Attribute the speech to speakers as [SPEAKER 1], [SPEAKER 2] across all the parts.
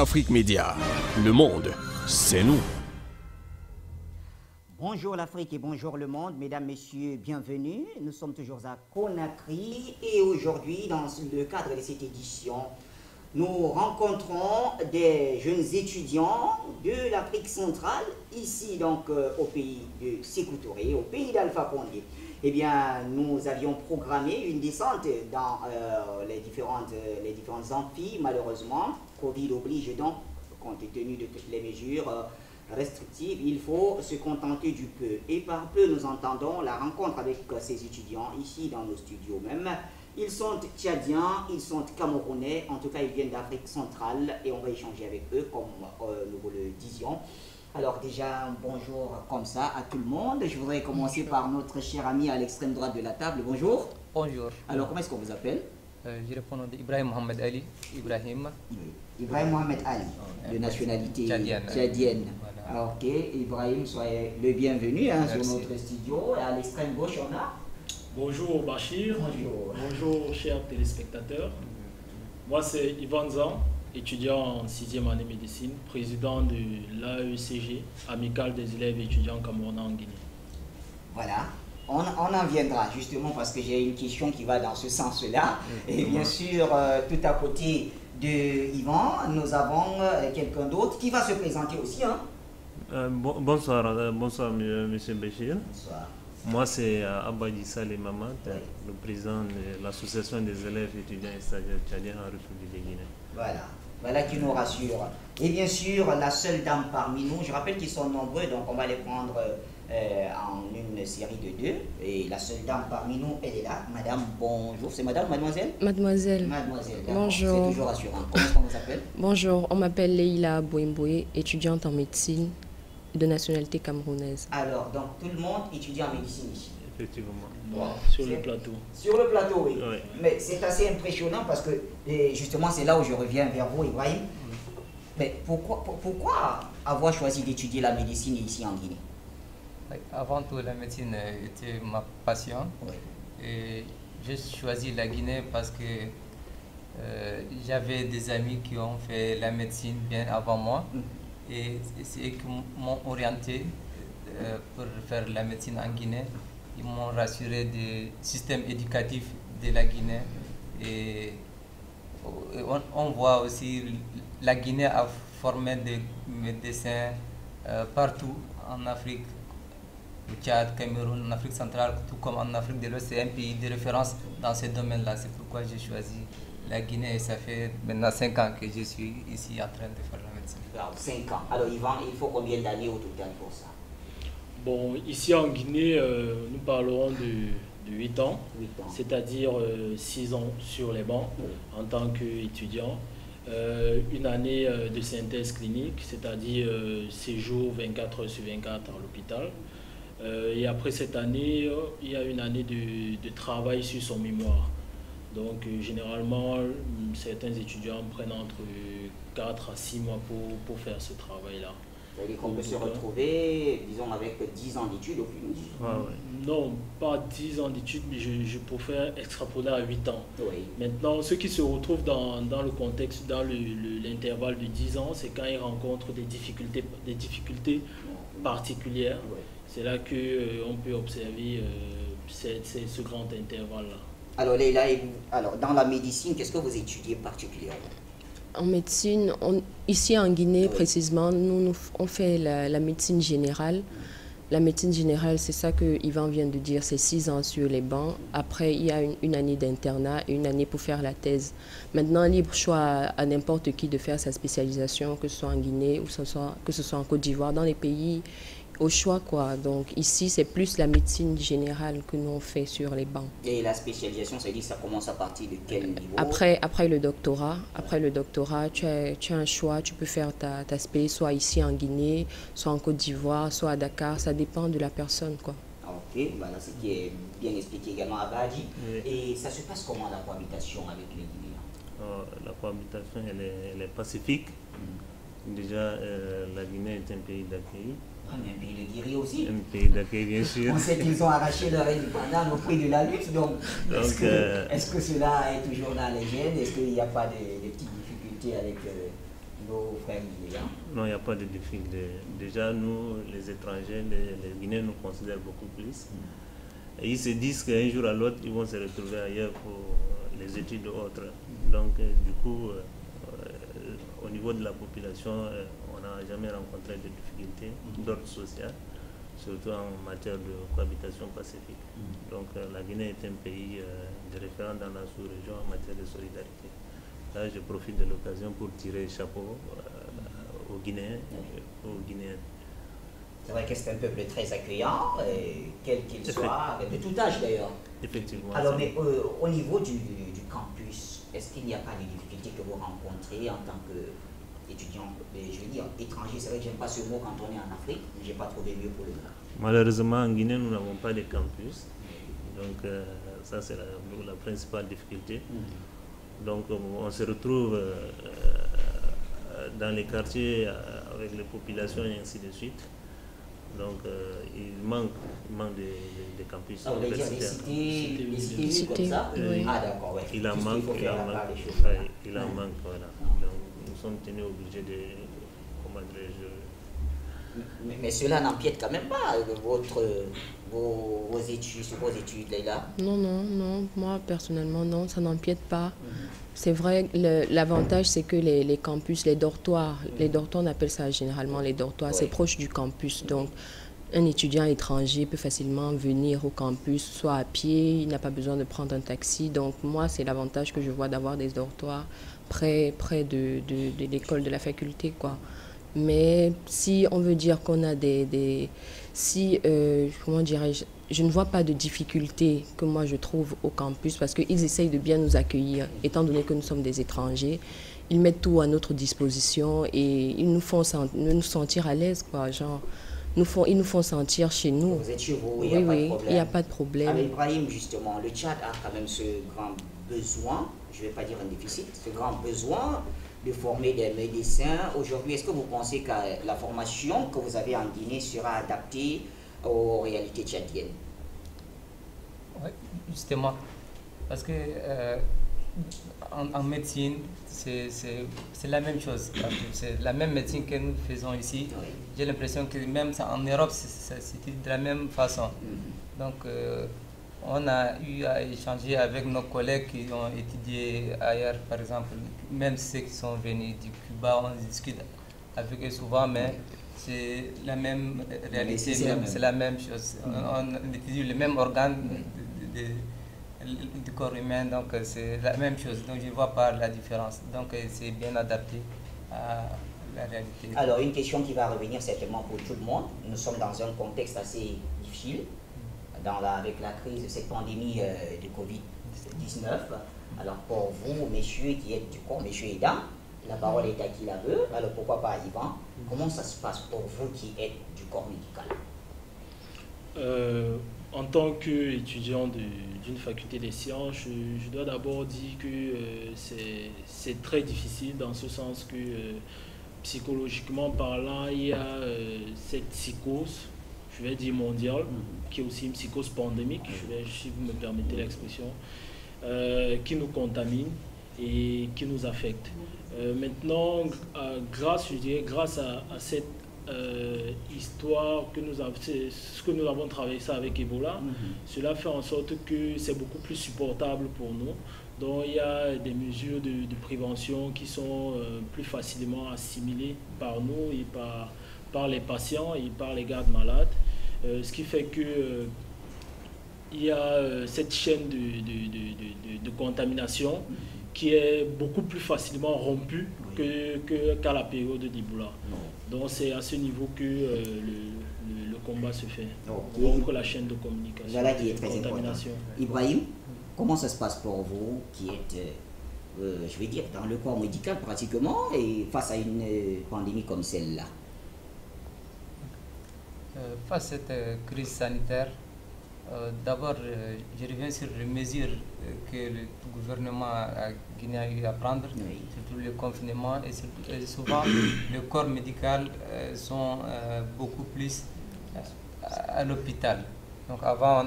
[SPEAKER 1] Afrique Média. Le monde, c'est nous.
[SPEAKER 2] Bonjour l'Afrique et bonjour le monde, mesdames, messieurs, bienvenue. Nous sommes toujours à Conakry et aujourd'hui, dans le cadre de cette édition, nous rencontrons des jeunes étudiants de l'Afrique centrale, ici donc au pays de Sékou Touré, au pays d'Alpha Condé. Eh bien, nous avions programmé une descente dans les différentes amphis, malheureusement. Covid oblige donc, compte tenu de toutes les mesures restrictives, il faut se contenter du peu. Et par peu, nous entendons la rencontre avec ces étudiants, ici dans nos studios même. Ils sont tchadiens, ils sont camerounais, en tout cas ils viennent d'Afrique centrale et on va échanger avec eux comme nous vous le disions. Alors déjà, un bonjour comme ça à tout le monde. Je voudrais commencer par notre cher ami à l'extrême droite de la table. Bonjour.
[SPEAKER 3] Bonjour.
[SPEAKER 2] Alors comment est-ce qu'on vous appelle?
[SPEAKER 3] Je réponds au nom d'Ibrahim Mohamed Ali. Ibrahim.
[SPEAKER 2] Ibrahim Mohamed Ali, de nationalité tchadienne. Voilà. Ok, Ibrahim, soyez le bienvenu sur notre studio. Et à l'extrême gauche, on a...
[SPEAKER 4] Bonjour Bachir.
[SPEAKER 2] Bonjour.
[SPEAKER 4] Bonjour chers téléspectateurs. Moi c'est Ivan Zan, étudiant en 6e année médecine, président de l'AECG, Amicale des élèves et étudiants camerounais en Guinée.
[SPEAKER 2] Voilà, on en viendra justement parce que j'ai une question qui va dans ce sens-là. Et bien sûr, tout à côté de Yvan, nous avons quelqu'un d'autre qui va se présenter aussi. Hein.
[SPEAKER 5] Bonsoir, monsieur Béchir.
[SPEAKER 2] Bonsoir.
[SPEAKER 5] Moi, c'est Abadji Saleh Mamad, le président de l'association des élèves étudiants et stagiaires tchadiens en République de Guinée.
[SPEAKER 2] Voilà qui nous rassure. Et bien sûr, la seule dame parmi nous, je rappelle qu'ils sont nombreux, donc on va les prendre en une série de deux. Et la seule dame parmi nous, elle est là. Madame, bonjour. C'est madame, mademoiselle?
[SPEAKER 6] Mademoiselle.
[SPEAKER 2] Mademoiselle,
[SPEAKER 6] bonjour.
[SPEAKER 2] C'est toujours rassurant. Comment est-ce qu'on vous appelle?
[SPEAKER 6] Bonjour, on m'appelle Leïla Bouemboué, étudiante en médecine de nationalité camerounaise.
[SPEAKER 2] Alors, donc tout le monde étudie en médecine ici?
[SPEAKER 5] Effectivement.
[SPEAKER 2] Wow.
[SPEAKER 4] Sur le plateau.
[SPEAKER 2] Sur le plateau, oui.
[SPEAKER 5] Oui.
[SPEAKER 2] Mais c'est assez impressionnant parce que, justement, c'est là où je reviens vers vous, Ibrahim. Mais pourquoi avoir choisi d'étudier la médecine ici en Guinée?
[SPEAKER 3] Avant tout, la médecine était ma passion.
[SPEAKER 2] Oui.
[SPEAKER 3] Et j'ai choisi la Guinée parce que j'avais des amis qui ont fait la médecine bien avant moi. Et c'est eux qui m'ont orienté pour faire la médecine en Guinée. Ils m'ont rassuré du système éducatif de la Guinée. Et on voit aussi la Guinée a formé des médecins partout en Afrique, au Tchad, Cameroun, en Afrique centrale, tout comme en Afrique de l'Ouest. C'est un pays de référence dans ces domaines-là. C'est pourquoi j'ai choisi la Guinée et ça fait maintenant 5 ans que je suis ici en train de faire la médecine.
[SPEAKER 2] Alors, 5 ans. Alors, Yvan, il faut combien d'années au total pour ça?
[SPEAKER 4] Bon, ici en Guinée, nous parlerons de 8 ans, c'est-à-dire 6 ans sur les bancs en tant qu'étudiant. Une année de synthèse clinique, c'est-à-dire séjour 24 heures sur 24 à l'hôpital. Et après cette année, il y a une année de travail sur son mémoire. Donc généralement, certains étudiants prennent entre 4 à 6 mois pour faire ce travail-là.
[SPEAKER 2] C'est-à-dire qu'on peut se retrouver, disons, avec 10 ans d'études au plus.
[SPEAKER 4] Non, pas 10 ans d'études, mais je préfère extrapoler à 8 ans.
[SPEAKER 2] Oui.
[SPEAKER 4] Maintenant, ceux qui se retrouvent dans le contexte, dans l'intervalle de 10 ans, c'est quand ils rencontrent des difficultés particulières.
[SPEAKER 2] Oui.
[SPEAKER 4] C'est là qu'on peut observer ce grand intervalle-là.
[SPEAKER 2] Alors, Leïla, dans la médecine, qu'est-ce que vous étudiez particulièrement?
[SPEAKER 6] En médecine, ici en Guinée précisément, nous on fait la médecine générale. La médecine générale, c'est ça que Yvan vient de dire, c'est 6 ans sur les bancs. Après, il y a une année d'internat et une année pour faire la thèse. Maintenant, libre choix à n'importe qui de faire sa spécialisation, que ce soit en Guinée ou que ce soit en Côte d'Ivoire, dans les pays au choix, quoi. Donc ici, c'est plus la médecine générale que nous on fait sur les bancs.
[SPEAKER 2] Et la spécialisation, ça veut dire que ça commence à partir de quel niveau?
[SPEAKER 6] Après le doctorat, tu as un choix, tu peux faire ta spé, soit ici en Guinée, soit en Côte d'Ivoire, soit à Dakar, ça dépend de la personne, quoi.
[SPEAKER 2] Ok, voilà ce qui est bien expliqué également à Abadji.
[SPEAKER 5] Oui.
[SPEAKER 2] Et ça se passe comment la cohabitation avec les Guinéens?
[SPEAKER 5] La cohabitation, elle est pacifique. Déjà, la Guinée est un pays d'accueil.
[SPEAKER 2] Un pays de guerriers aussi.
[SPEAKER 5] Un pays d'accueil, bien sûr.
[SPEAKER 2] On sait qu'ils ont arraché leur indépendance au prix de la lutte. Donc est-ce que cela est toujours dans les gènes? Est-ce qu'il n'y a pas de petites difficultés avec nos frères guinéens?
[SPEAKER 5] Non, il n'y a pas de difficulté. Déjà, nous, les étrangers, les Guinéens nous considèrent beaucoup plus. Et ils se disent qu'un jour à l'autre, ils vont se retrouver ailleurs pour les études ou autres. Donc, du coup, au niveau de la population, on n'a jamais rencontré de difficultés d'ordre social, surtout en matière de cohabitation pacifique. Donc, la Guinée est un pays de référence dans la sous-région en matière de solidarité. Là, je profite de l'occasion pour tirer le chapeau aux Guinéens et aux Guinéennes.
[SPEAKER 2] C'est vrai que c'est un peuple très accueillant, quel qu'il soit, de tout âge d'ailleurs.
[SPEAKER 5] Effectivement.
[SPEAKER 2] Alors, mais au niveau du campus, est-ce qu'il n'y a pas de difficultés que vous rencontrez en tant qu'étudiant, je veux dire, étranger? C'est vrai que j'aime pas ce mot quand on est en Afrique, mais je n'ai pas trouvé mieux pour le moment.
[SPEAKER 5] Malheureusement, en Guinée, nous n'avons pas de campus. Donc, ça, c'est la principale difficulté. Donc, on se retrouve dans les quartiers avec les populations et ainsi de suite. Donc, il manque de campus.
[SPEAKER 2] On va dire des cités comme ça.
[SPEAKER 6] Oui.
[SPEAKER 2] Ah, d'accord, ouais.
[SPEAKER 5] Il en manque, voilà. Donc, nous sommes tenus obligés de, comment dirais-je.
[SPEAKER 2] Mais cela n'empiète quand même pas vos études, sur vos études, Leïla?
[SPEAKER 6] Non, moi personnellement, non, ça n'empiète pas. C'est vrai, l'avantage c'est que les campus, les dortoirs, on appelle ça généralement les dortoirs, c'est proche du campus. Donc, un étudiant étranger peut facilement venir au campus, soit à pied, il n'a pas besoin de prendre un taxi. Donc, moi, c'est l'avantage que je vois d'avoir des dortoirs près de l'école, de la faculté, quoi. Mais si on veut dire qu'on a comment dirais-je, je ne vois pas de difficultés que moi je trouve au campus parce qu'ils essayent de bien nous accueillir, étant donné que nous sommes des étrangers. Ils mettent tout à notre disposition et ils nous font nous sentir à l'aise, quoi. Genre, ils nous font sentir chez nous.
[SPEAKER 2] Vous êtes chez vous,
[SPEAKER 6] il n'y a pas de problème.
[SPEAKER 2] Avec Ibrahim, justement, le Tchad a quand même ce grand besoin, je ne vais pas dire un déficit, ce grand besoin de former des médecins. Aujourd'hui, est-ce que vous pensez que la formation que vous avez en Guinée sera adaptée aux réalités tchadiennes?
[SPEAKER 3] Oui, justement. Parce que en médecine, c'est la même chose. C'est la même médecine que nous faisons ici.
[SPEAKER 2] Oui.
[SPEAKER 3] J'ai l'impression que même en Europe, c'était de la même façon. Donc, on a eu à échanger avec nos collègues qui ont étudié ailleurs, par exemple, même ceux qui sont venus du Cuba, on discute avec eux souvent, mais c'est la même réalité, c'est la même chose. On étudie le même organe du corps humain, donc c'est la même chose. Donc je ne vois pas la différence. Donc c'est bien adapté à la réalité.
[SPEAKER 2] Alors une question qui va revenir certainement pour tout le monde. Nous sommes dans un contexte assez difficile. Avec la crise de cette pandémie de Covid-19. Alors pour vous, messieurs qui êtes du corps, messieurs aidants, la parole est à qui la veut. Alors pourquoi pas Yvan? Comment ça se passe pour vous qui êtes du corps médical?
[SPEAKER 4] En tant qu'étudiant d'une faculté des sciences, je dois d'abord dire que c'est très difficile dans ce sens que psychologiquement parlant, il y a cette psychose, je vais dire mondiale, qui est aussi une psychose pandémique, si vous me permettez l'expression, qui nous contamine et qui nous affecte. Maintenant, grâce à cette histoire ce que nous avons traversé avec Ebola, cela fait en sorte que c'est beaucoup plus supportable pour nous. Donc il y a des mesures de prévention qui sont plus facilement assimilées par nous et par les patients et par les gardes malades. Ce qui fait que il y a cette chaîne de contamination qui est beaucoup plus facilement rompue qu'à la période d'Ebola. Donc c'est à ce niveau que le combat se fait, contre la chaîne de communication.
[SPEAKER 2] Voilà qui est très important. Ibrahim, comment ça se passe pour vous qui êtes, je vais dire, dans le corps médical pratiquement et face à une pandémie comme celle-là?
[SPEAKER 3] Face à cette crise sanitaire, d'abord, je reviens sur les mesures que le gouvernement guinéen a eu à prendre, surtout le confinement et souvent le corps médical sont beaucoup plus à l'hôpital. Donc avant,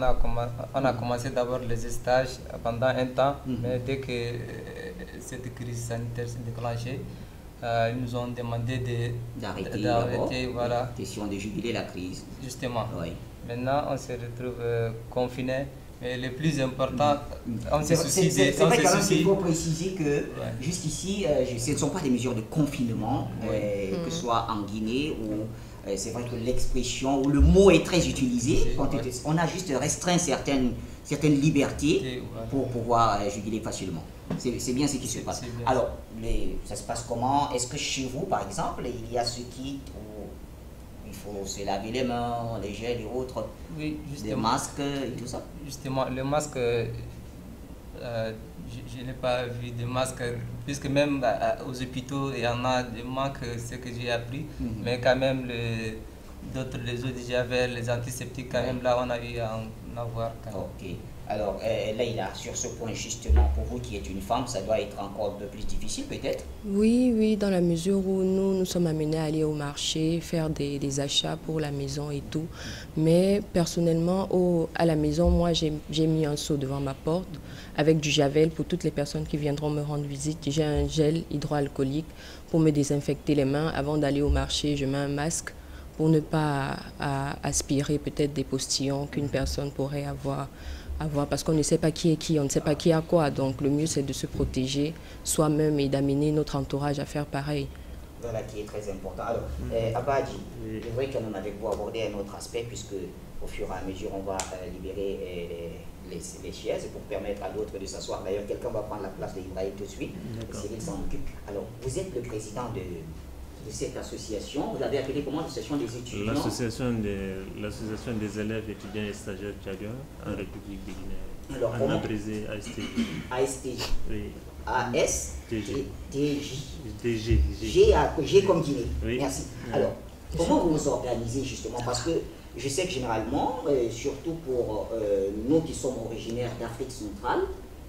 [SPEAKER 3] on a commencé d'abord les stages pendant un temps, mais dès que cette crise sanitaire s'est déclenchée, Ils nous ont demandé d'arrêter, voilà.
[SPEAKER 2] Question de juguler la crise.
[SPEAKER 3] Justement.
[SPEAKER 2] Oui.
[SPEAKER 3] Maintenant, on se retrouve confinés. Mais le plus important, on se soucie
[SPEAKER 2] C'est vrai quand même qu'il faut préciser que
[SPEAKER 3] ouais.
[SPEAKER 2] jusqu'ici, ce ne sont pas des mesures de confinement, que ce soit en Guinée ou... c'est vrai que l'expression ou le mot est très utilisé. On a juste restreint certaines libertés pour pouvoir juguler facilement. C'est bien ce qui se passe. Alors, ça se passe comment? Est-ce que chez vous, par exemple, il y a ce kit où il faut se laver les mains, les gels et autres,
[SPEAKER 3] oui,
[SPEAKER 2] des masques et tout ça?
[SPEAKER 3] Justement, le masque, je n'ai pas vu de masque, puisque même aux hôpitaux, il y en a des manques, ce que j'ai appris, mais quand même, les autres javel, les antiseptiques, quand même, là, on a eu à en avoir. Quand même.
[SPEAKER 2] Ok. Alors, Leïla, sur ce point, justement, pour vous qui êtes une femme, ça doit être encore un peu plus difficile, peut-être?
[SPEAKER 6] Oui, dans la mesure où nous sommes amenés à aller au marché, faire des achats pour la maison et tout. Mais personnellement, à la maison, moi, j'ai mis un seau devant ma porte avec du javel pour toutes les personnes qui viendront me rendre visite. J'ai un gel hydroalcoolique pour me désinfecter les mains. Avant d'aller au marché, je mets un masque pour ne pas aspirer peut-être des postillons qu'une personne pourrait avoir, parce qu'on ne sait pas qui est qui, on ne sait pas qui a quoi. Donc le mieux c'est de se protéger soi-même et d'amener notre entourage à faire pareil.
[SPEAKER 2] Voilà qui est très important. Alors, Abadji, c'est vrai qu'on en avait beau aborder un autre aspect, puisque au fur et à mesure on va libérer les chaises pour permettre à d'autres de s'asseoir. D'ailleurs, quelqu'un va prendre la place d'Ibrahim tout de suite. Cyril s'en occupe. Alors, vous êtes le président de cette association. Vous l'avez appelée comment? L'association des étudiants?
[SPEAKER 5] L'association des élèves, étudiants et stagiaires tchadiens en République de Guinée.
[SPEAKER 2] Alors,
[SPEAKER 5] en abrégé ASTJ.
[SPEAKER 2] ASTJ.
[SPEAKER 5] Oui.
[SPEAKER 2] ASTJ. G comme Guinée. Oui. Merci. Alors, comment vous vous organisez justement? Parce que je sais que généralement, surtout pour nous qui sommes originaires d'Afrique centrale,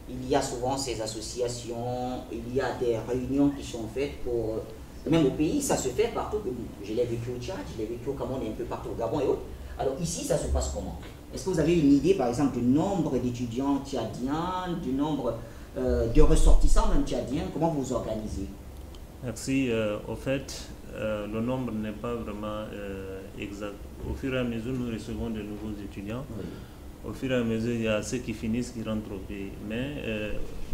[SPEAKER 2] il y a souvent ces associations, il y a des réunions qui sont faites pour... Même au pays, ça se fait partout. Je l'ai vécu au Tchad, je l'ai vécu au Cameroun et un peu partout au Gabon et autres. Alors ici, ça se passe comment? Est-ce que vous avez une idée, par exemple, du nombre d'étudiants tchadiens, du nombre de ressortissants même tchadiens? Comment vous vous organisez?
[SPEAKER 5] Merci. Au fait, le nombre n'est pas vraiment exact. Au fur et à mesure, nous recevons de nouveaux étudiants. Oui. Au fur et à mesure, il y a ceux qui finissent, qui rentrent au pays. Mais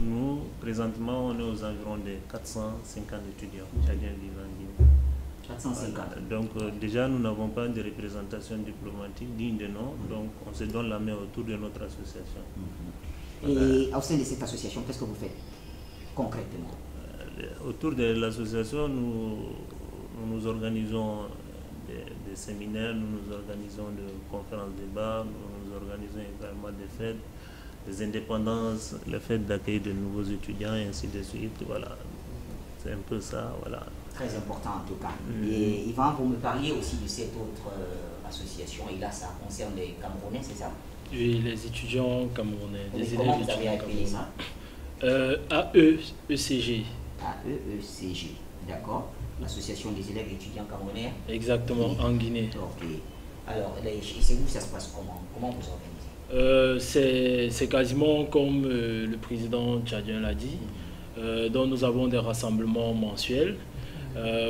[SPEAKER 5] nous, présentement, on est aux environs de 450 étudiants tchadiens vivant en Guinée.
[SPEAKER 2] 450.
[SPEAKER 5] Donc déjà, nous n'avons pas de représentation diplomatique digne de nom. Donc on se donne la main autour de notre association.
[SPEAKER 2] Et au sein de cette association, qu'est-ce que vous faites concrètement?
[SPEAKER 5] Autour de l'association, nous organisons des séminaires, nous organisons des conférences débats, nous organisons également des fêtes, des indépendances, le fait d'accueillir de nouveaux étudiants et ainsi de suite. Voilà, c'est un peu ça. Voilà.
[SPEAKER 2] Très important en tout cas. Et Yvan, vous me parliez aussi de cette autre association, et là ça concerne les Camerounais, c'est ça?
[SPEAKER 4] Oui, les étudiants camerounais.
[SPEAKER 2] Comment vous avez appelé ça?
[SPEAKER 4] AECG.
[SPEAKER 2] AECG, d'accord. L'association des élèves et étudiants camerounais.
[SPEAKER 4] Exactement, en Guinée.
[SPEAKER 2] Ok. Alors, c'est où ça se passe comment? Comment vous organisez?
[SPEAKER 4] C'est quasiment comme le président tchadien l'a dit. Donc nous avons des rassemblements mensuels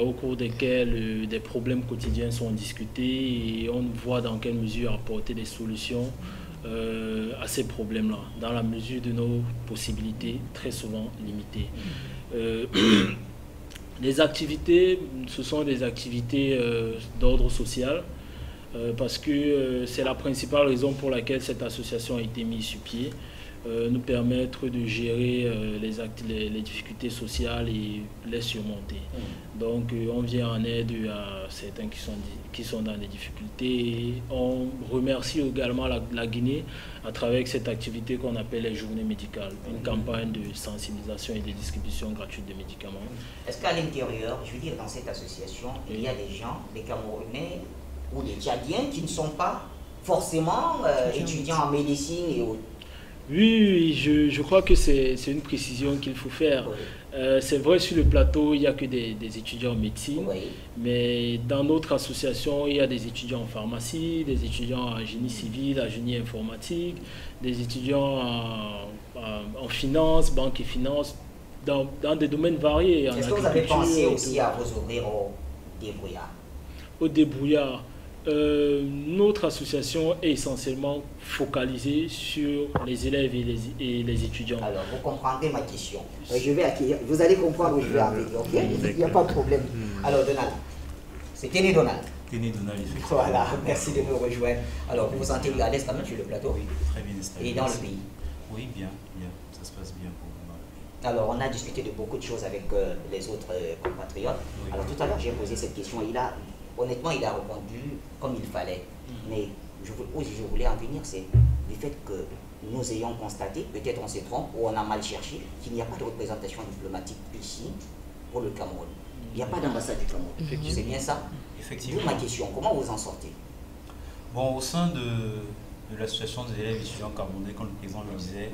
[SPEAKER 4] au cours desquels des problèmes quotidiens sont discutés et on voit dans quelle mesure apporter des solutions à ces problèmes-là, dans la mesure de nos possibilités, très souvent limitées. Les activités, ce sont des activités d'ordre social, parce que c'est la principale raison pour laquelle cette association a été mise sur pied, nous permettre de gérer les difficultés sociales et les surmonter. Donc on vient en aide à certains qui sont dans des difficultés. On remercie également la Guinée à travers cette activité qu'on appelle les journées médicales, une campagne de sensibilisation et de distribution gratuite de médicaments.
[SPEAKER 2] Est-ce qu'à l'intérieur, je veux dire dans cette association, il y a des gens, des Camerounais ou des Tchadiens qui ne sont pas forcément étudiants en médecine et autres?
[SPEAKER 4] Oui, je crois que c'est une précision qu'il faut faire. C'est vrai, sur le plateau, il n'y a que des étudiants en médecine, mais dans notre association, il y a des étudiants en pharmacie, des étudiants en génie civil, en génie informatique, des étudiants en finance, banque et finance, dans des domaines variés.
[SPEAKER 2] Est-ce que vous avez pensé aussi à vous ouvrir au débrouillard?
[SPEAKER 4] Au débrouillard. Notre association est essentiellement focalisée sur les élèves et les étudiants.
[SPEAKER 2] Alors, vous comprendrez ma question. Je vais accueillir. Vous allez comprendre où je vais en venir, ok? Il n'y a pas de problème. Alors, Donald, c'est Téné Donald.
[SPEAKER 7] Téné Donald, effectivement.
[SPEAKER 2] Voilà, merci de nous rejoindre. Alors, vous vous sentez à l'aise quand même sur le plateau?
[SPEAKER 7] Oui, très bien installé.
[SPEAKER 2] Et dans le pays?
[SPEAKER 7] Oui, bien, bien. Ça se passe bien pour moi dans le pays.
[SPEAKER 2] Alors, on a discuté de beaucoup de choses avec les autres compatriotes.
[SPEAKER 7] Oui.
[SPEAKER 2] Alors, tout à l'heure, j'ai posé cette question et honnêtement, il a répondu comme il fallait. Mais où je voulais en venir, c'est le fait que nous ayons constaté, peut-être on se trompe ou on a mal cherché, qu'il n'y a pas de représentation diplomatique ici pour le Cameroun. Il n'y a pas d'ambassade du Cameroun. C'est bien ça?
[SPEAKER 7] Effectivement.
[SPEAKER 2] D'où ma question, comment vous en sortez?
[SPEAKER 7] Bon, au sein de l'association des élèves étudiants camerounais, comme le président le disait,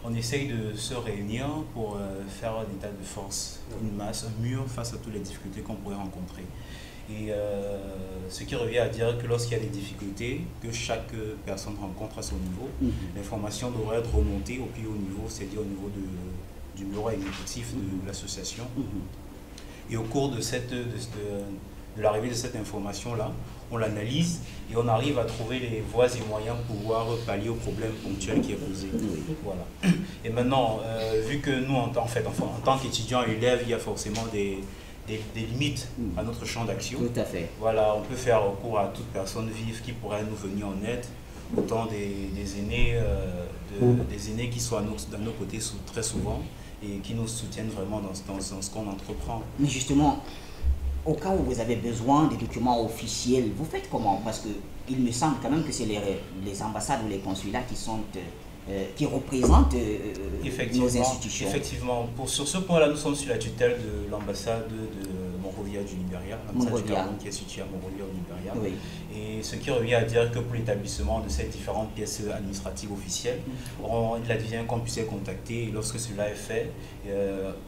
[SPEAKER 7] on essaye de se réunir pour faire un état de force, une masse, un mur face à toutes les difficultés qu'on pourrait rencontrer. Et ce qui revient à dire que lorsqu'il y a des difficultés que chaque personne rencontre à son niveau, l'information devrait être remontée au plus haut niveau, c'est-à-dire au niveau du bureau exécutif de l'association. Et au cours de l'arrivée de cette information-là, on l'analyse et on arrive à trouver les voies et moyens pour pouvoir pallier au problème ponctuel qui est posé. Voilà. Et maintenant, vu que nous, en tant qu'étudiants et élèves, il y a forcément des limites à notre champ d'action.
[SPEAKER 2] Tout à fait.
[SPEAKER 7] Voilà, on peut faire recours à toute personne vive qui pourrait nous venir en aide, autant des aînés, des aînés qui sont à nos côtés très souvent et qui nous soutiennent vraiment dans ce qu'on entreprend.
[SPEAKER 2] Mais justement, au cas où vous avez besoin des documents officiels, vous faites comment? Parce qu'il me semble quand même que c'est les ambassades ou les consulats qui représentent nos institutions.
[SPEAKER 7] Effectivement. Sur ce point-là, nous sommes sous la tutelle de l'ambassade de Monrovia du Libéria, l'ambassade du Cameroun qui est située à Monrovia au Libéria. Oui. Et ce qui revient à dire que pour l'établissement de ces différentes pièces administratives officielles, il advient qu'on puisse les contacter et lorsque cela est fait,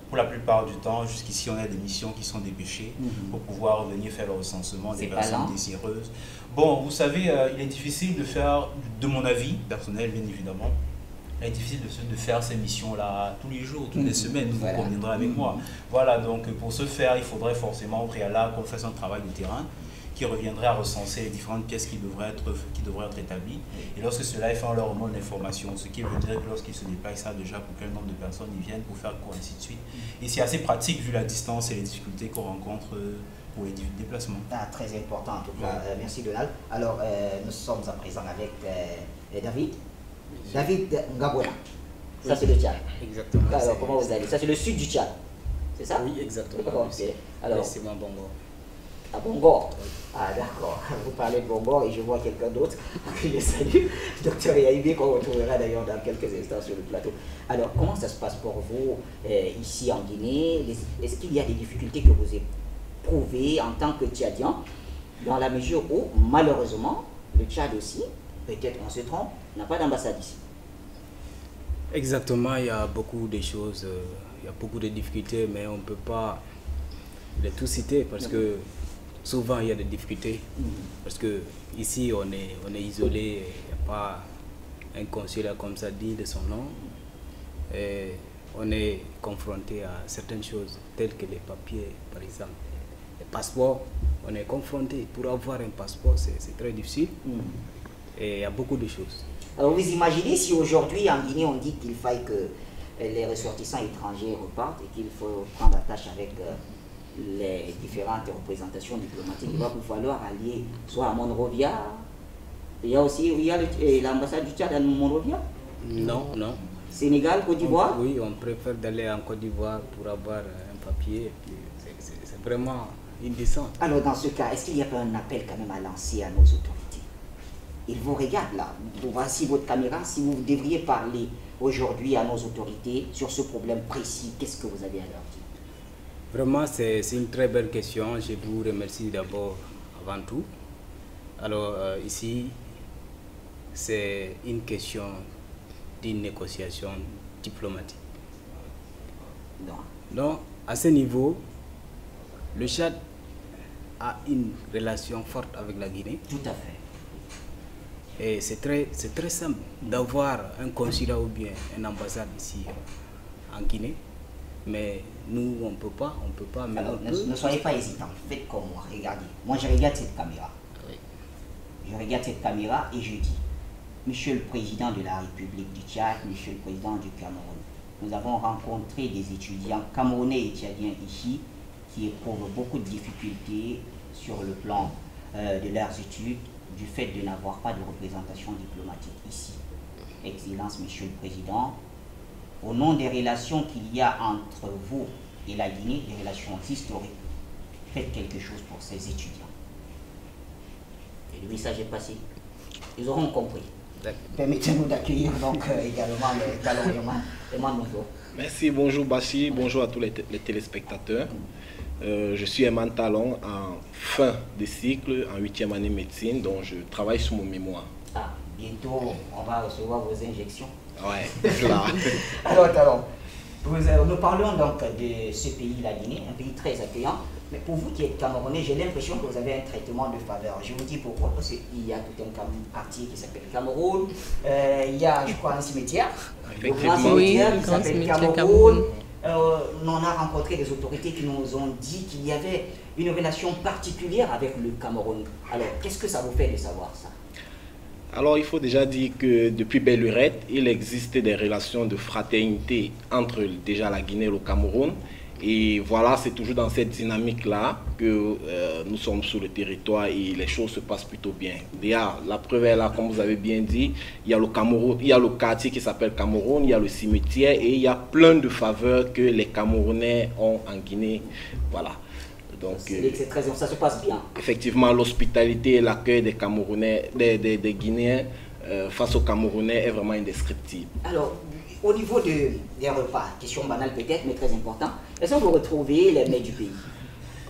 [SPEAKER 7] pour la plupart du temps, jusqu'ici on a des missions qui sont dépêchées pour pouvoir venir faire le recensement des personnes désireuses. Bon, vous savez, il est difficile de faire, de mon avis personnel bien évidemment, il est difficile de faire ces missions-là tous les jours, toutes les semaines, vous conviendrez avec moi. Voilà, donc pour ce faire, il faudrait forcément au préalable qu'on fasse un travail de terrain qui reviendrait à recenser les différentes pièces qui devraient être établies. Et lorsque cela est fait, on leur remonte l'information, ce qui veut dire que lorsqu'ils se déplacent, ils savent déjà pour quel nombre de personnes ils viennent, pour faire quoi, ainsi de suite. Et c'est assez pratique vu la distance et les difficultés qu'on rencontre pour les déplacements.
[SPEAKER 2] Très important en tout cas. Merci Donald. Alors, nous sommes à présent avec David. David Ngabona. Ça c'est le Tchad.
[SPEAKER 8] Exactement.
[SPEAKER 2] Alors, comment vous allez? Ça c'est le sud du Tchad. C'est ça?
[SPEAKER 8] Oui, exactement.
[SPEAKER 2] Okay. Alors,
[SPEAKER 8] c'est moi Bongo.
[SPEAKER 2] À Bongor. Ah d'accord, vous parlez de Bongor et je vois quelqu'un d'autre que je salue, Dr Yaïbé, qu'on retrouvera d'ailleurs dans quelques instants sur le plateau. Alors comment ça se passe pour vous ici en Guinée? Est-ce qu'il y a des difficultés que vous éprouvez en tant que Tchadien, dans la mesure où malheureusement le Tchad aussi, peut-être on se trompe, n'a pas d'ambassade ici?
[SPEAKER 8] Exactement, il y a beaucoup de choses, il y a beaucoup de difficultés, mais on ne peut pas les tout citer parce que souvent il y a des difficultés, parce que ici on est isolé, il n'y a pas un consulat comme ça dit de son nom, et on est confronté à certaines choses telles que les papiers par exemple, les passeports, on est confronté, pour avoir un passeport c'est très difficile, et il y a beaucoup de choses.
[SPEAKER 2] Alors vous imaginez si aujourd'hui en Guinée on dit qu'il faille que les ressortissants étrangers repartent et qu'il faut prendre attache avec les différentes représentations diplomatiques, il va vous falloir allier soit à Monrovia, il y a aussi l'ambassade du Tchad à Monrovia?
[SPEAKER 8] Non, non.
[SPEAKER 2] Sénégal, Côte d'Ivoire?
[SPEAKER 8] Oui, on préfère d'aller en Côte d'Ivoire pour avoir un papier, c'est vraiment indécent.
[SPEAKER 2] Alors dans ce cas, est-ce qu'il n'y a pas un appel quand même à lancer à nos autorités? Ils vous regardent là, voici votre caméra, si vous devriez parler aujourd'hui à nos autorités sur ce problème précis, qu'est-ce que vous avez à leur dire?
[SPEAKER 8] Vraiment, c'est une très belle question. Je vous remercie d'abord avant tout. Alors ici, c'est une question d'une négociation diplomatique. Donc, à ce niveau, le Tchad a une relation forte avec la Guinée.
[SPEAKER 2] Tout à fait.
[SPEAKER 8] Et c'est très simple d'avoir un consulat ou bien une ambassade ici en Guinée. Mais nous, on peut pas, mais
[SPEAKER 2] alors,
[SPEAKER 8] on peut.
[SPEAKER 2] ne soyez pas hésitants, faites comme moi, regardez. Moi, je regarde cette caméra.
[SPEAKER 8] Oui.
[SPEAKER 2] Je regarde cette caméra et je dis, Monsieur le Président de la République du Tchad, Monsieur le Président du Cameroun, nous avons rencontré des étudiants camerounais et tchadiens ici qui éprouvent beaucoup de difficultés sur le plan de leurs études du fait de n'avoir pas de représentation diplomatique ici. Excellence, Monsieur le Président, au nom des relations qu'il y a entre vous et la Guinée, des relations historiques, faites quelque chose pour ces étudiants. Et le message est passé. Ils auront compris. Permettez-nous d'accueillir donc également le Talon Eman. Bonjour.
[SPEAKER 9] Merci, bonjour Bachi, bonjour à tous les téléspectateurs. Je suis Eman Talon en fin de cycle, en 8e année médecine, dont je travaille sur mon mémoire.
[SPEAKER 2] Ah, bientôt on va recevoir vos injections.
[SPEAKER 9] Ouais, là.
[SPEAKER 2] Alors, Talon, nous parlons donc de ce pays, la Guinée, un pays très accueillant. Mais pour vous qui êtes Camerounais, j'ai l'impression que vous avez un traitement de faveur. Je vous dis pourquoi. Parce qu'il y a tout un quartier qui s'appelle Cameroun. Il y a, je crois, un cimetière. Le grand cimetière qui s'appelle Cameroun. On a rencontré des autorités qui nous ont dit qu'il y avait une relation particulière avec le Cameroun. Alors, qu'est-ce que ça vous fait de savoir ça?
[SPEAKER 9] Alors, il faut déjà dire que depuis belle lurette, il existe des relations de fraternité entre déjà la Guinée et le Cameroun. Et voilà, c'est toujours dans cette dynamique-là que nous sommes sur le territoire et les choses se passent plutôt bien. Déjà, la preuve est là, comme vous avez bien dit, il y a le Cameroun, il y a le quartier qui s'appelle Cameroun, il y a le cimetière et il y a plein de faveurs que les Camerounais ont en Guinée. Voilà. Donc,
[SPEAKER 2] c'est très bien, ça se passe bien.
[SPEAKER 9] Effectivement, l'hospitalité et l'accueil des Camerounais, des Guinéens face aux Camerounais est vraiment indescriptible.
[SPEAKER 2] Alors, au niveau des repas, question banale peut-être, mais très important, est-ce que vous retrouvez les mets du pays?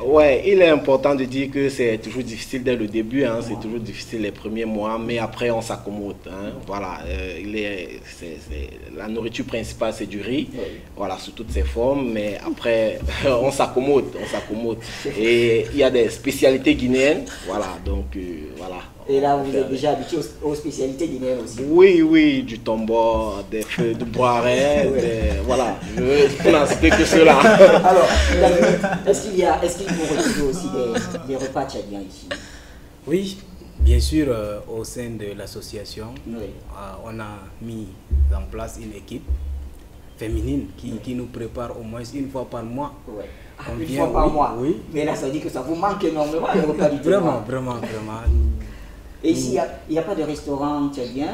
[SPEAKER 9] Ouais, il est important de dire que c'est toujours difficile dès le début, hein, c'est toujours difficile les premiers mois, mais après on s'accommode. Hein, voilà, la nourriture principale c'est du riz, voilà, sous toutes ses formes, mais après on s'accommode. Et il y a des spécialités guinéennes, voilà, donc voilà.
[SPEAKER 2] Et là, vous êtes déjà habitué aux spécialités guinéennes aussi?
[SPEAKER 9] Oui, du tombeau, des feux de boiret, voilà, je n'en citer que cela.
[SPEAKER 2] Alors, est-ce qu'il vous retrouve aussi des repas tchadiens ici?
[SPEAKER 8] Oui, bien sûr, au sein de l'association, on a mis en place une équipe féminine qui nous prépare au moins une fois par mois.
[SPEAKER 2] Ouais. Une fois par mois? Oui. Mais là, ça veut dire que ça vous manque énormément les repas du
[SPEAKER 8] Vraiment.
[SPEAKER 2] Et ici, il n'y a pas de restaurant tchadien?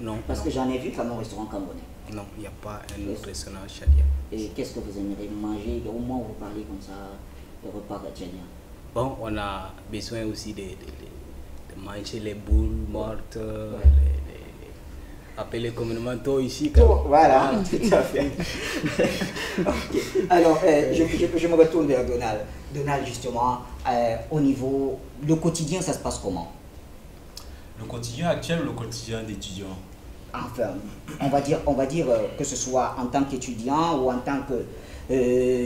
[SPEAKER 8] Non.
[SPEAKER 2] Parce que j'en ai vu comme un restaurant camerounais.
[SPEAKER 8] Non, il n'y a pas un restaurant tchadien.
[SPEAKER 2] Et qu'est-ce que vous aimeriez manger? Au moins, vous parlez comme ça, de repas tchadiens.
[SPEAKER 8] Bon, on a besoin aussi de manger les boules mortes, appelées communément tôt ici.
[SPEAKER 2] Voilà, tout à fait. Okay. Alors, je me retourne vers Donald. Donald, justement, au niveau, le quotidien, ça se passe comment?
[SPEAKER 7] Le quotidien actuel ou le quotidien d'étudiant?
[SPEAKER 2] Enfin, on va dire que ce soit en tant qu'étudiant ou en tant que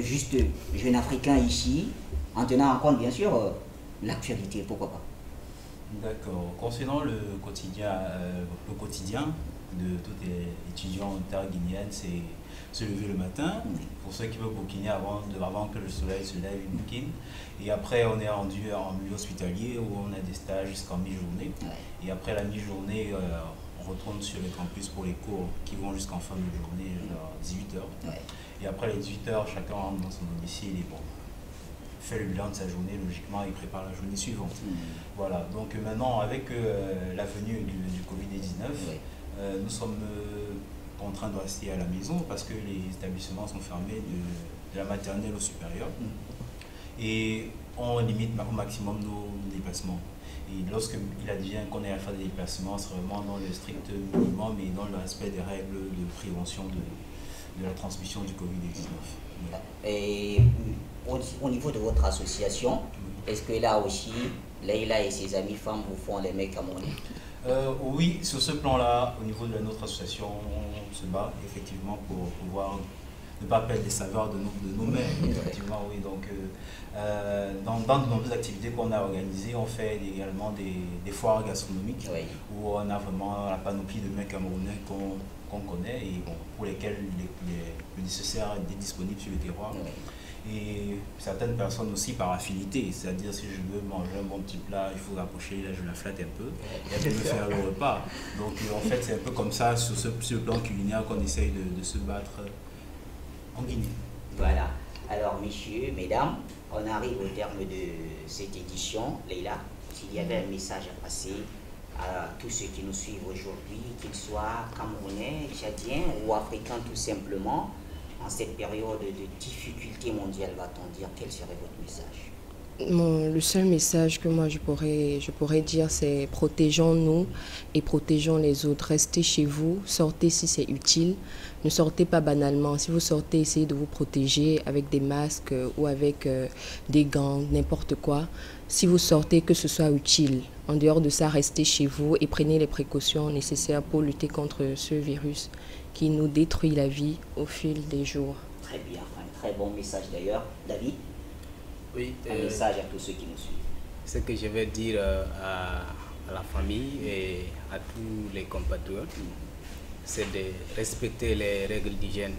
[SPEAKER 2] juste jeune Africain ici, en tenant en compte bien sûr l'actualité, pourquoi pas.
[SPEAKER 7] D'accord. Concernant le quotidien de tout étudiant en terre guinéenne, c'est se lever le matin, pour ceux qui veulent bouquiner avant que le soleil se lève, ils bouquinent. Et après, on est rendu en milieu hospitalier où on a des stages jusqu'en mi-journée. Et après la mi-journée, on retourne sur le campus pour les cours qui vont jusqu'en fin de journée, vers 18h. Et après les 18h, chacun rentre dans son domicile et bon, fait le bilan de sa journée, logiquement, il prépare la journée suivante. Voilà, donc maintenant, avec la venue du Covid-19, nous sommes contraints de rester à la maison parce que les établissements sont fermés de la maternelle au supérieur. Et on limite au maximum nos déplacements. Et lorsqu'il advient qu'on est à faire des déplacements, c'est vraiment dans le strict minimum et dans le respect des règles de prévention de la transmission du Covid-19.
[SPEAKER 2] Et au niveau de votre association, est-ce que là aussi, Leïla et ses amis femmes vous font les mecs camerounais?
[SPEAKER 7] Oui, sur ce plan-là, au niveau de notre association, on se bat effectivement pour pouvoir ne pas perdre les saveurs de nos mets. Effectivement, oui. Donc, dans de nombreuses activités qu'on a organisées, on fait également des foires gastronomiques où on a vraiment la panoplie de mets camerounais qu'on connaît et bon, pour lesquels le nécessaire est disponible sur le terroir. Et certaines personnes aussi par affinité, c'est-à-dire si je veux manger un bon petit plat, il faut rapprocher, là je la flatte un peu, et après me faire le repas. Donc en fait c'est un peu comme ça sur le plan culinaire qu'on essaye de se battre en Guinée.
[SPEAKER 2] Voilà. Alors messieurs, mesdames, on arrive au terme de cette édition. Leïla, s'il y avait un message à passer à tous ceux qui nous suivent aujourd'hui, qu'ils soient camerounais, tchadiens ou africains tout simplement, en cette période de difficulté mondiale, va-t-on dire, quel serait votre message?
[SPEAKER 6] Le seul message que moi je pourrais dire, c'est protégeons-nous et protégeons les autres. Restez chez vous, sortez si c'est utile. Ne sortez pas banalement. Si vous sortez, essayez de vous protéger avec des masques ou avec des gants, n'importe quoi. Si vous sortez, que ce soit utile. En dehors de ça, restez chez vous et prenez les précautions nécessaires pour lutter contre ce virus qui nous détruit la vie au fil des jours.
[SPEAKER 2] Très bien, un très bon message d'ailleurs. David,
[SPEAKER 8] oui,
[SPEAKER 2] un message à tous ceux qui nous suivent.
[SPEAKER 8] Ce que je vais dire à la famille et à tous les compatriotes, c'est de respecter les règles d'hygiène.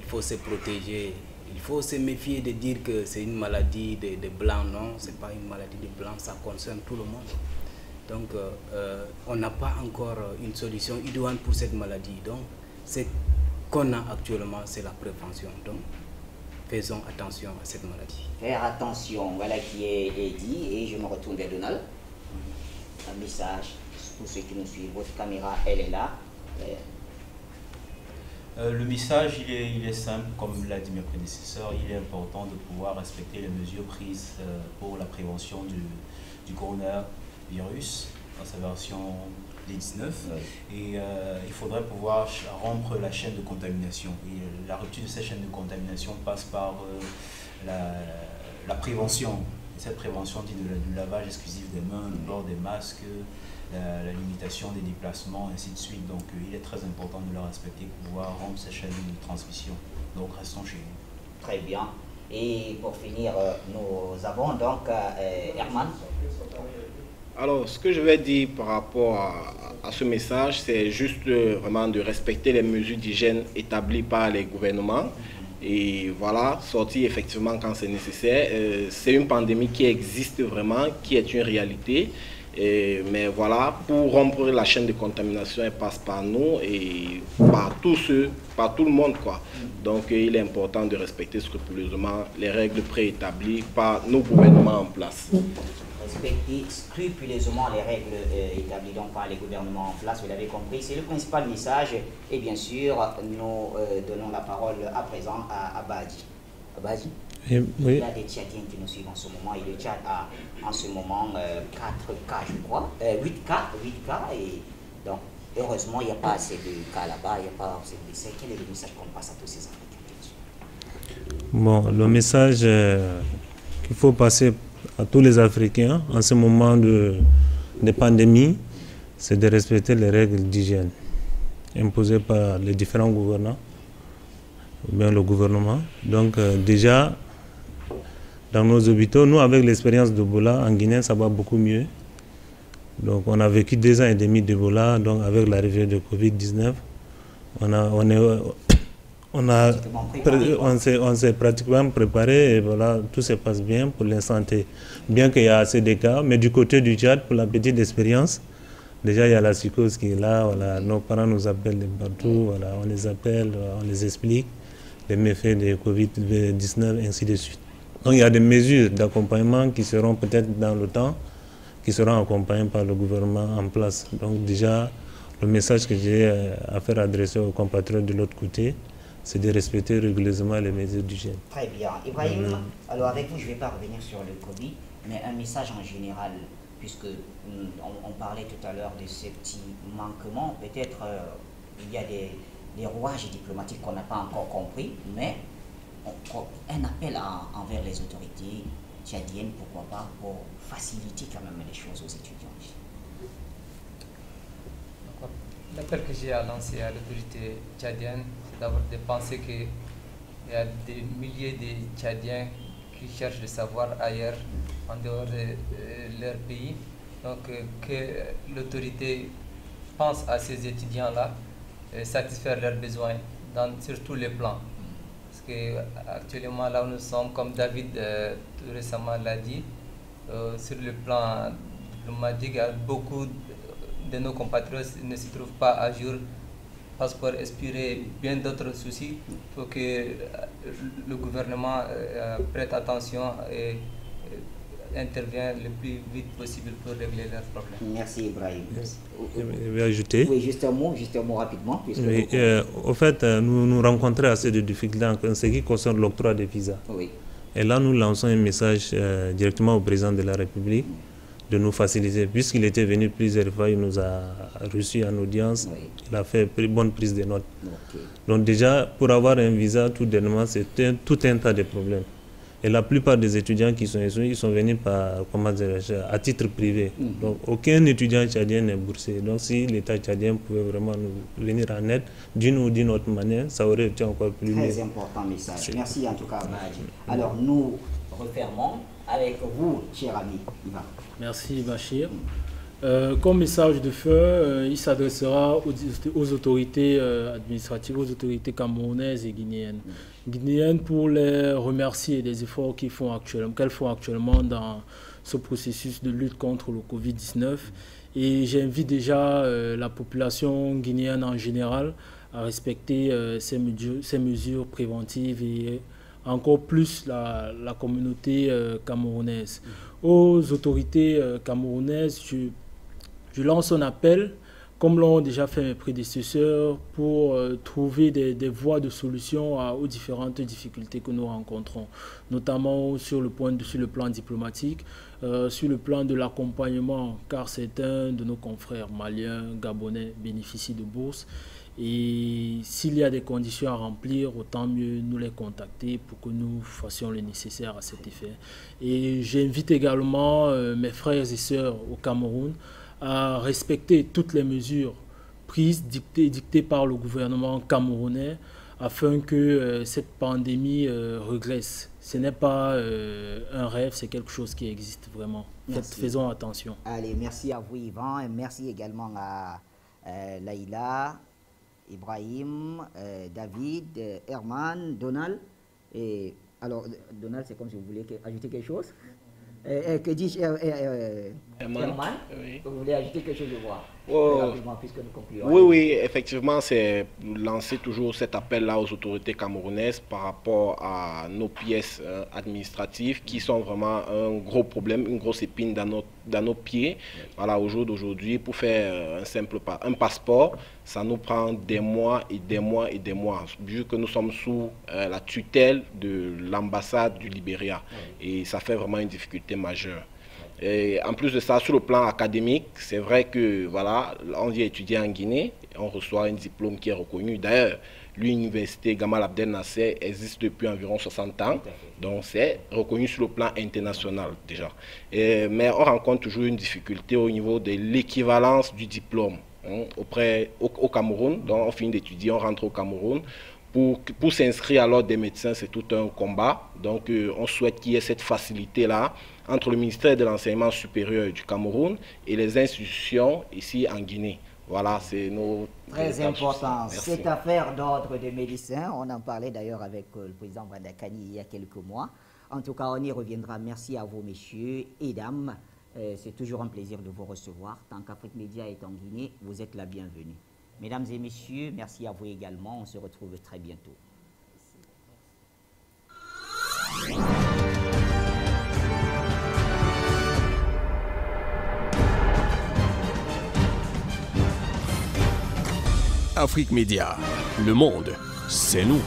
[SPEAKER 8] Il faut se protéger. Il faut se méfier de dire que c'est une maladie de blanc. Non, ce n'est pas une maladie de blanc, ça concerne tout le monde. Donc, on n'a pas encore une solution idoine pour cette maladie. Donc, ce qu'on a actuellement, c'est la prévention. Donc, faisons attention à cette maladie.
[SPEAKER 2] Faire attention, voilà qui est dit. Et je me retourne vers Donald. Un message pour ceux qui nous suivent. Votre caméra, elle est là.
[SPEAKER 7] Le message, il est simple, comme l'a dit mes prédécesseurs. Il est important de pouvoir respecter les mesures prises pour la prévention du coronavirus dans sa version D19. Et il faudrait pouvoir rompre la chaîne de contamination. Et la rupture de cette chaîne de contamination passe par la prévention. Et cette prévention dit du lavage exclusif des mains, le port des masques, la limitation des déplacements, ainsi de suite. Donc il est très important de le respecter pour pouvoir rompre cette chaîne de transmission. Donc restons chez nous.
[SPEAKER 2] Très bien. Et pour finir, nous avons donc Herman.
[SPEAKER 9] Alors, ce que je vais dire par rapport à ce message, c'est juste vraiment de respecter les mesures d'hygiène établies par les gouvernements. Et voilà, sortir effectivement quand c'est nécessaire. C'est une pandémie qui existe vraiment, qui est une réalité. Mais voilà, pour rompre la chaîne de contamination, elle passe par nous et par tout le monde, quoi. Donc il est important de respecter scrupuleusement les règles préétablies par nos gouvernements en place.
[SPEAKER 2] Respecter scrupuleusement les règles établies donc par les gouvernements en place, vous l'avez compris, c'est le principal message. Et bien sûr, nous donnons la parole à présent à Abadi. Abadi, oui. Il y a des Tchadiens qui nous suivent en ce moment, et le Tchad a en ce moment 4 cas, je crois, 8 cas, et donc heureusement il n'y a pas assez de cas là-bas, il n'y a pas assez de décès. Quel est le message qu'on passe à tous ces Africains?
[SPEAKER 5] Bon, le message qu'il faut passer à tous les Africains en ce moment de pandémie, c'est de respecter les règles d'hygiène imposées par les différents gouvernants, ou bien le gouvernement. Donc déjà, dans nos hôpitaux, nous avec l'expérience d'Ebola en Guinée, ça va beaucoup mieux. Donc on a vécu 2 ans et demi d'Ebola, donc avec l'arrivée de Covid-19, on s'est pratiquement préparé et voilà, tout se passe bien pour l'instant. Bien qu'il y a assez de cas, mais du côté du Tchad, pour la petite expérience, déjà il y a la psychose qui est là, voilà, nos parents nous appellent de partout, voilà, on les appelle, on les explique les méfaits de Covid-19, ainsi de suite. Donc il y a des mesures d'accompagnement qui seront peut-être dans le temps, qui seront accompagnées par le gouvernement en place. Donc déjà, le message que j'ai à faire adresser aux compatriotes de l'autre côté, c'est de respecter rigoureusement les mesures d'hygiène.
[SPEAKER 2] Très bien. Ibrahim, alors avec vous, je ne vais pas revenir sur le Covid, mais un message en général, puisque on parlait tout à l'heure de ces petits manquements. Peut-être il y a des rouages diplomatiques qu'on n'a pas encore compris, mais un appel envers les autorités tchadiennes, pourquoi pas, pour faciliter quand même les choses aux étudiants.
[SPEAKER 3] L'appel que j'ai à lancer à l'autorité tchadienne, c'est d'abord de penser que y a des milliers de Tchadiens qui cherchent le savoir ailleurs, en dehors de leur pays. Donc que l'autorité pense à ces étudiants-là, satisfaire leurs besoins sur tous les plans. Parce qu'actuellement, là où nous sommes, comme David tout récemment l'a dit, sur le plan diplomatique, beaucoup de nos compatriotes ne se trouvent pas à jour, passeport expiré, bien d'autres soucis. Il faut que le gouvernement prête attention et intervient le plus vite possible pour régler leurs problèmes.
[SPEAKER 2] Merci Ibrahim.
[SPEAKER 5] Je vais ajouter.
[SPEAKER 2] Oui, juste un mot rapidement.
[SPEAKER 5] Oui, au fait, nous rencontrons assez de difficultés en ce qui concerne l'octroi des visas.
[SPEAKER 2] Oui.
[SPEAKER 5] Et là, nous lançons un message directement au président de la République de nous faciliter. Puisqu'il était venu plusieurs fois, il nous a reçus en audience, oui. Il a fait bonne prise de notes. Okay. Donc déjà, pour avoir un visa, tout dernièrement, c'est tout un tas de problèmes. Et la plupart des étudiants qui sont ici, ils sont venus à titre privé. Donc aucun étudiant tchadien n'est boursé. Donc si l'État tchadien pouvait vraiment nous venir en aide d'une ou d'une autre manière, ça aurait été encore plus
[SPEAKER 2] Très important message. Merci en tout cas, Mahadji. Alors nous refermons avec vous, cher ami Ivan.
[SPEAKER 4] Merci Bachir. Comme message de fin, il s'adressera aux autorités administratives, aux autorités camerounaises et guinéennes. Guinéennes pour les remercier des efforts qu'elles font actuellement dans ce processus de lutte contre le Covid-19. Et j'invite déjà la population guinéenne en général à respecter ces mesures préventives et encore plus la communauté camerounaise. Aux autorités camerounaises, je lance un appel, comme l'ont déjà fait mes prédécesseurs, pour trouver des voies de solution aux différentes difficultés que nous rencontrons, notamment sur le plan diplomatique, sur le plan de l'accompagnement, car certains de nos confrères maliens, gabonais bénéficient de bourses. Et s'il y a des conditions à remplir, autant mieux nous les contacter pour que nous fassions le nécessaire à cet effet. Et j'invite également mes frères et sœurs au Cameroun à respecter toutes les mesures prises, dictées par le gouvernement camerounais, afin que cette pandémie régresse. Ce n'est pas un rêve, c'est quelque chose qui existe vraiment. Faisons attention.
[SPEAKER 2] Allez, merci à vous Yvan, et merci également à Laïla, Ibrahim, David, Herman, Donald. Et alors, Donald, c'est comme si vous voulez ajouter quelque chose. Que dis-je, Herman, oui. Vous voulez ajouter quelque chose, je vois. Puisque nous concluons.
[SPEAKER 9] Oui, effectivement, c'est lancer toujours cet appel-là aux autorités camerounaises par rapport à nos pièces administratives qui sont vraiment un gros problème, une grosse épine dans nos pieds. Voilà, au jour d'aujourd'hui, pour faire un passeport, ça nous prend des mois et des mois et des mois, vu que nous sommes sous la tutelle de l'ambassade du Libéria. Et ça fait vraiment une difficulté majeure. Et en plus de ça, sur le plan académique, c'est vrai que voilà, on vient étudier en Guinée, on reçoit un diplôme qui est reconnu. D'ailleurs, l'université Gamal Abdel Nasser existe depuis environ 60 ans, donc c'est reconnu sur le plan international déjà. Mais on rencontre toujours une difficulté au niveau de l'équivalence du diplôme au Cameroun. Donc on finit d'étudier, on rentre au Cameroun. Pour s'inscrire à l'ordre des médecins, c'est tout un combat. Donc on souhaite qu'il y ait cette facilité-là entre le ministère de l'Enseignement supérieur du Cameroun et les institutions ici en Guinée. Voilà, c'est nos...
[SPEAKER 2] Très important. Cette affaire d'ordre des médecins, on en parlait d'ailleurs avec le président Brandakani il y a quelques mois. En tout cas, on y reviendra. Merci à vous, messieurs et dames. C'est toujours un plaisir de vous recevoir. Tant qu'Afrique Média est en Guinée, vous êtes la bienvenue. Mesdames et messieurs, merci à vous également. On se retrouve très bientôt.
[SPEAKER 1] Afrique Média, le monde, c'est nous.